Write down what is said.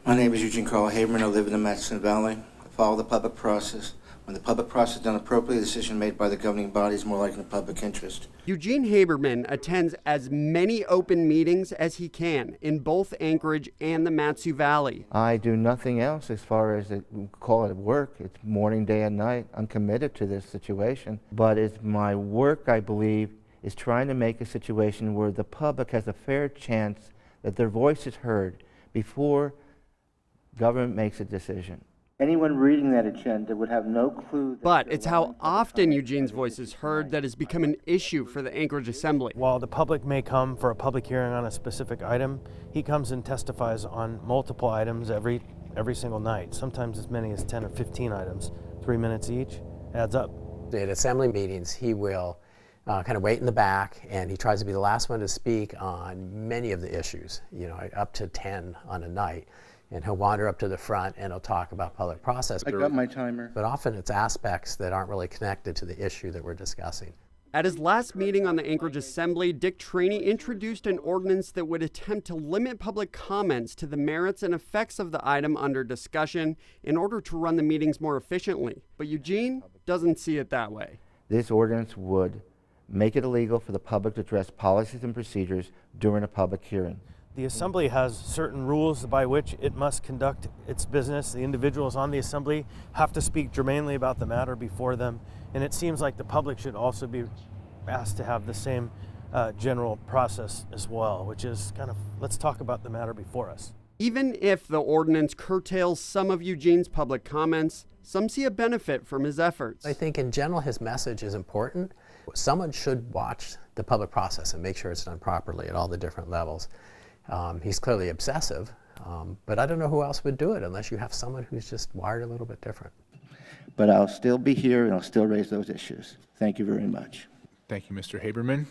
My name is Eugene Haberman. I live in the Madison Valley. I follow the public process. When the public process is done appropriately, the decision made by the governing body is more like in the public interest. Eugene Haberman attends as many open meetings as he can in both Anchorage and the Matsu Valley. I do nothing else as far as call it work. It's morning, day, and night. I'm committed to this situation. But it's my work, I believe, is trying to make a situation where the public has a fair chance that their voice is heard before government makes a decision. Anyone reading that agenda would have no clue. But it's how often Eugene's voice is heard that has become an issue for the Anchorage Assembly. While the public may come for a public hearing on a specific item, he comes and testifies on multiple items every single night, sometimes as many as 10 or 15 items, 3 minutes each, adds up. At assembly meetings, he will kind of wait in the back, and he tries to be the last one to speak on many of the issues, up to 10 on a night. And he'll wander up to the front and he'll talk about public process. I got my timer. But often it's aspects that aren't really connected to the issue that we're discussing. At his last meeting on the Anchorage Assembly, Dick Cheney introduced an ordinance that would attempt to limit public comments to the merits and effects of the item under discussion in order to run the meetings more efficiently. But Eugene doesn't see it that way. This ordinance would make it illegal for the public to address policies and procedures during a public hearing. The Assembly has certain rules by which it must conduct its business. The individuals on the Assembly have to speak germanely about the matter before them, and it seems like the public should also be asked to have the same general process as well, which is kind of, let's talk about the matter before us. Even if the ordinance curtails some of Eugene's public comments, some see a benefit from his efforts. I think in general his message is important. Someone should watch the public process and make sure it's done properly at all the different levels. He's clearly obsessive, but I don't know who else would do it unless you have someone who's just wired a little bit different. But I'll still be here and I'll still raise those issues. Thank you very much. Thank you, Mr. Haberman.